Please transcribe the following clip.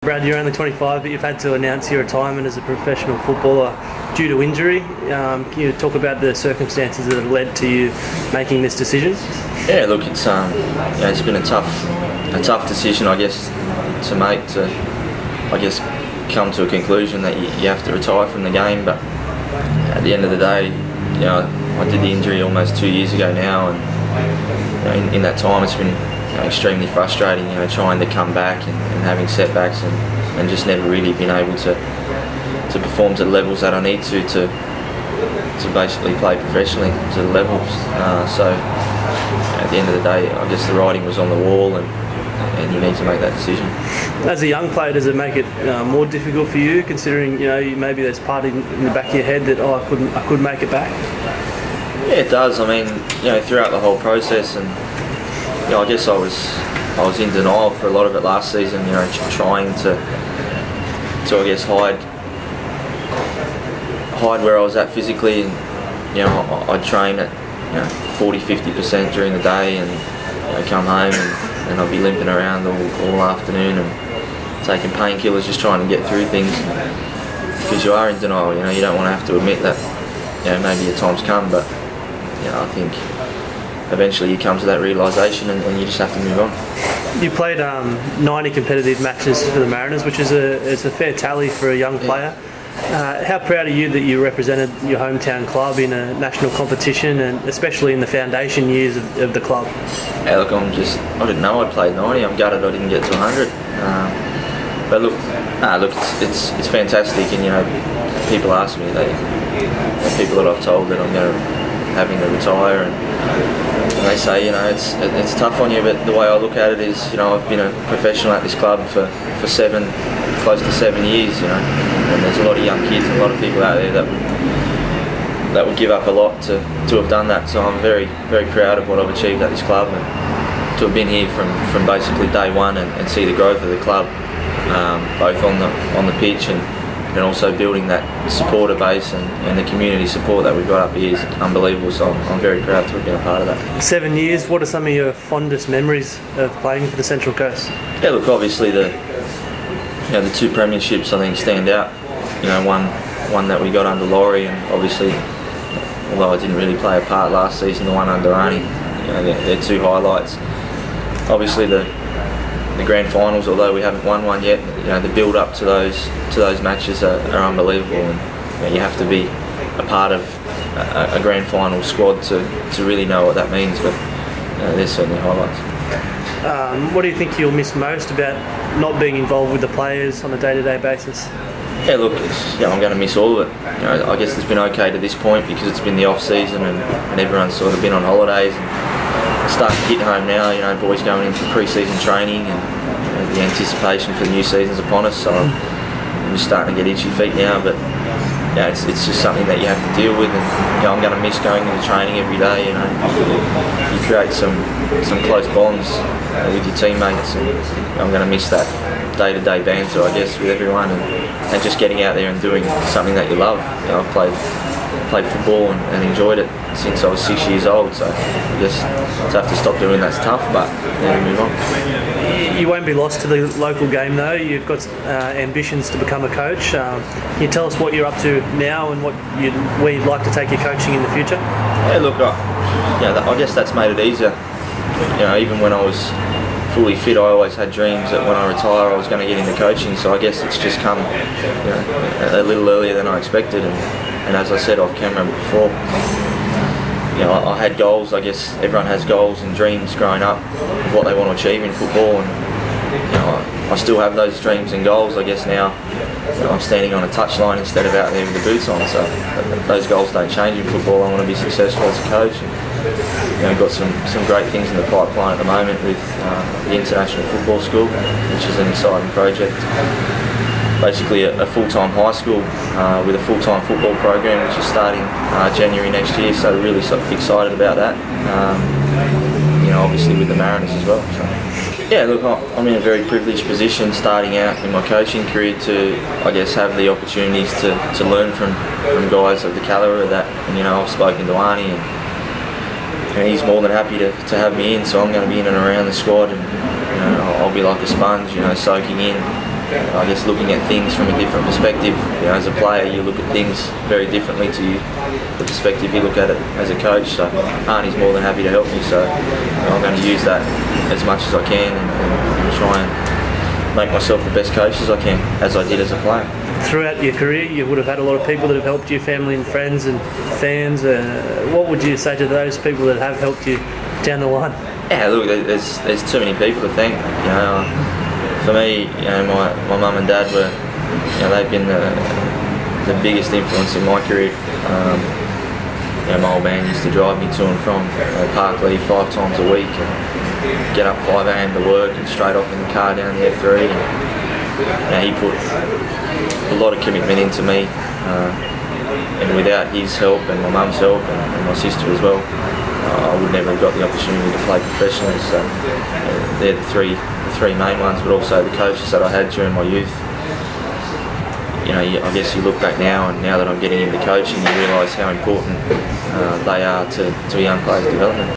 Brad, you're only 25, but you've had to announce your retirement as a professional footballer due to injury. Can you talk about the circumstances that have led to you making this decision? Yeah, look, it's been a tough decision, I guess, to make. To, I guess, come to a conclusion that you have to retire from the game. But at the end of the day, I did the injury almost 2 years ago now, and in that time, it's been extremely frustrating, trying to come back and having setbacks and just never really been able to perform to the levels that I need to basically play professionally to the levels. So at the end of the day, I guess the writing was on the wall, and you need to make that decision. As a young player, does it make it more difficult for you, considering maybe there's part in the back of your head that I could make it back? Yeah, it does. I mean, throughout the whole process, and I guess I was in denial for a lot of it last season. Trying to I guess hide where I was at physically, and I'd train at 40-50% during the day, and come home and I'd be limping around all afternoon and taking painkillers, just trying to get through things. Because you are in denial, you don't want to have to admit that. Maybe your time's come, but I think eventually you come to that realisation and you just have to move on. You played 90 competitive matches for the Mariners, which is a fair tally for a young player. How proud are you that you represented your hometown club in a national competition, and especially in the foundation years of the club? Yeah, look, I didn't know I'd played 90. I'm gutted I didn't get to 100. But look, it's fantastic, and people ask me, people that I've told that I'm having to retire, and they say, it's tough on you, but the way I look at it is, I've been a professional at this club for close to 7 years, and there's a lot of young kids and a lot of people out there that would give up a lot to have done that. So I'm very, very proud of what I've achieved at this club, and to have been here from basically day one and see the growth of the club, both on the pitch and also building that supporter base and the community support that we've got up here is unbelievable. So I'm very proud to have been a part of that. 7 years, what are some of your fondest memories of playing for the Central Coast? Yeah, look, obviously the two premierships I think stand out. One that we got under Laurie, and obviously, although I didn't really play a part last season, the one under Arnie, they're two highlights. Obviously the grand finals, although we haven't won one yet, the build up to those matches are unbelievable, and you have to be a part of a grand final squad to really know what that means, but they're certainly highlights. What do you think you'll miss most about not being involved with the players on a day-to-day basis? Yeah, look, I'm going to miss all of it. I guess it's been okay to this point because it's been the off-season and everyone's sort of been on holidays. And it's starting to hit home now, boys going into pre-season training, and the anticipation for the new season's upon us. So I'm just starting to get itchy feet now, but it's just something that you have to deal with, and I'm going to miss going into training every day. You create some close bonds with your teammates, and I'm going to miss that day-to-day banter, I guess, with everyone, and just getting out there and doing something that you love. I've played football and enjoyed it since I was 6 years old, so I guess to have to stop doing that's tough, but we move on. You won't be lost to the local game though. You've got ambitions to become a coach. Can you tell us what you're up to now and where you'd like to take your coaching in the future? Yeah, look, I guess that's made it easier. Even when I was fully fit, I always had dreams that when I retire I was going to get into coaching, so I guess it's just come a little earlier than I expected, and as I said off camera before, I had goals. I guess everyone has goals and dreams growing up of what they want to achieve in football, and I still have those dreams and goals. I guess now I'm standing on a touchline instead of out there with the boots on, so those goals don't change in football. I want to be successful as a coach, and I've got some great things in the pipeline at the moment with the International Football School, which is an exciting project. Basically a full-time high school with a full-time football program, which is starting January next year, so really excited about that. Obviously with the Mariners as well. So. Yeah, look, I'm in a very privileged position starting out in my coaching career to, I guess, have the opportunities to learn from guys of the calibre of that. And I've spoken to Arnie, and he's more than happy to have me in, so I'm going to be in and around the squad, and I'll be like a sponge, soaking in I guess looking at things from a different perspective. You know, as a player, you look at things very differently to the perspective you look at it as a coach. So Arnie's more than happy to help me. So I'm going to use that as much as I can and try and make myself the best coach as I can, as I did as a player. Throughout your career, you would have had a lot of people that have helped you, family and friends and fans. What would you say to those people that have helped you down the line? Yeah, look, there's too many people to thank. You know, for me, you know, my mum and dad were, you know, they've been the biggest influence in my career. You know, my old man used to drive me to and from Parklea 5 times a week, and get up 5 a.m. to work and straight off in the car down the F3. And, you know, he put a lot of commitment into me, and without his help and my mum's help and my sister as well, I would never have got the opportunity to play professionally. So they're the three main ones, but also the coaches that I had during my youth. You know, I guess you look back now, and now that I'm getting into coaching, you realise how important they are to a young player's development.